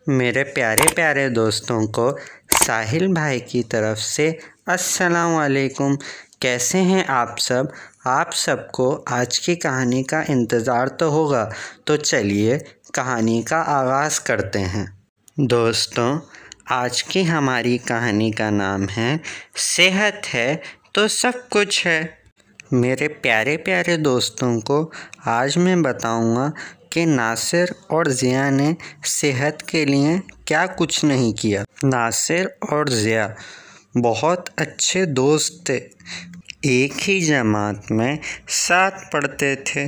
میرے پیارے پیارے دوستوں کو ساحل بھائی کی طرف سے السلام علیکم۔ کیسے ہیں آپ سب؟ آپ سب کو آج کی کہانی کا انتظار تو ہوگا، تو چلیے کہانی کا آغاز کرتے ہیں۔ دوستوں، آج کی ہماری کہانی کا نام ہے صحت ہے تو سب کچھ ہے۔ میرے پیارے پیارے دوستوں کو آج میں بتاؤں گا کہ ناصر اور ضیاء نے صحت کے لیے کیا کچھ نہیں کیا۔ ناصر اور ضیاء بہت اچھے دوست تھے، ایک ہی جماعت میں ساتھ پڑھتے تھے۔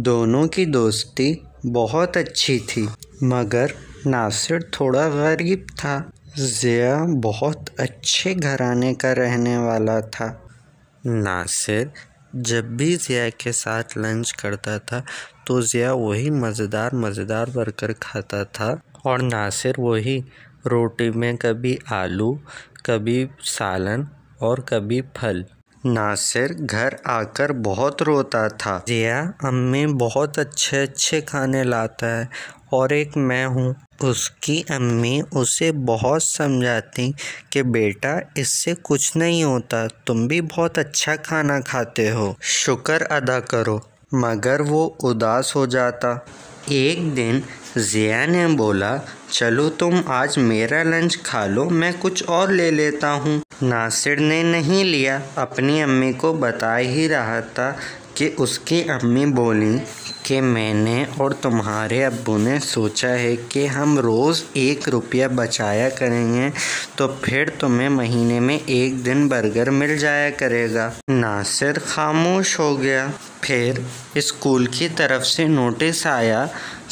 دونوں کی دوستی بہت اچھی تھی، مگر ناصر تھوڑا غریب تھا۔ ضیاء بہت اچھے گھرانے کا رہنے والا تھا۔ ناصر جب بھی ضیاء کے ساتھ لنچ کرتا تھا تو ضیاء وہی مزیدار برگر کھاتا تھا اور ناصر وہی روٹی میں کبھی آلو، کبھی سالن اور کبھی پھل۔ ناصر گھر آ کر بہت روتا تھا۔ ضیاء امی بہت اچھے کھانے لاتا ہے اور ایک میں ہوں۔ اس کی امی اسے بہت سمجھاتی کہ بیٹا اس سے کچھ نہیں ہوتا، تم بھی بہت اچھا کھانا کھاتے ہو، شکر ادا کرو، مگر وہ اداس ہو جاتا۔ ایک دن ضیاء نے بولا چلو تم آج میرا لنچ کھا لو، میں کچھ اور لے لیتا ہوں۔ ناصر نے نہیں لیا، اپنی امی کو بتا ہی رہا تھا کہ اس کی امی بولیں کہ میں نے اور تمہارے ابو نے سوچا ہے کہ ہم روز 1 روپیہ بچایا کریں گے تو پھر تمہیں مہینے میں 1 دن برگر مل جایا کرے گا۔ ناصر خاموش ہو گیا۔ پھر اسکول کی طرف سے نوٹس آیا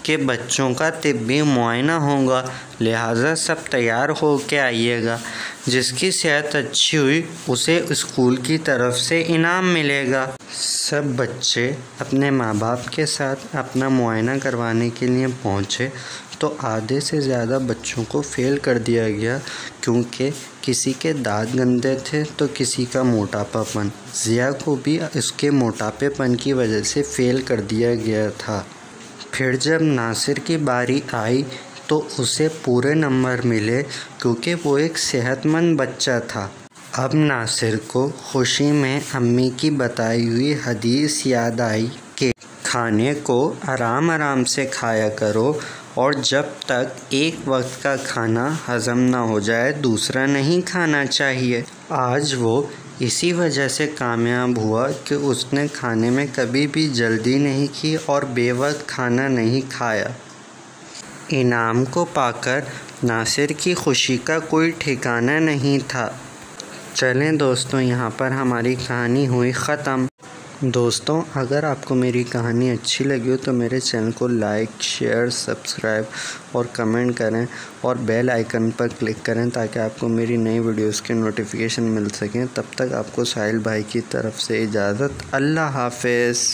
کہ بچوں کا طبی معائنہ ہوگا، لہٰذا سب تیار ہو کے آئیے گا، جس کی صحت اچھی ہوئی اسے اسکول کی طرف سے انعام ملے گا۔ سب بچے اپنے ماں باپ کے ساتھ اپنا معائنہ کروانے کے لیے پہنچے تو آدھے سے زیادہ بچوں کو فیل کر دیا گیا، کیونکہ کسی کے دانت گندے تھے تو کسی کا موٹاپا پن۔ ضیاء کو بھی اس کے موٹاپے پن کی وجہ سے فیل کر دیا گیا تھا۔ پھر جب ناصر کی باری آئی تو اسے پورے نمبر ملے، کیونکہ وہ ایک صحت مند بچہ تھا۔ اب ناصر کو خوشی میں امی کی بتائی ہوئی حدیث یاد آئی کہ کھانے کو آرام سے کھایا کرو اور جب تک ایک وقت کا کھانا ہضم نہ ہو جائے دوسرا نہیں کھانا چاہیے۔ آج وہ اسی وجہ سے کامیاب ہوا کہ اس نے کھانے میں کبھی بھی جلدی نہیں کی اور بے وقت کھانا نہیں کھایا۔ انعام کو پا کر ناصر کی خوشی کا کوئی ٹھکانہ نہیں تھا۔ چلیں دوستوں، یہاں پر ہماری کہانی ہوئی ختم۔ دوستوں، اگر آپ کو میری کہانی اچھی لگی ہو تو میرے چینل کو لائک، شیئر، سبسکرائب اور کمنٹ کریں اور بیل آئیکن پر کلک کریں تاکہ آپ کو میری نئی ویڈیوز کے نوٹیفیکیشن مل سکیں۔ تب تک آپ کو ساحل بھائی کی طرف سے اجازت۔ اللہ حافظ۔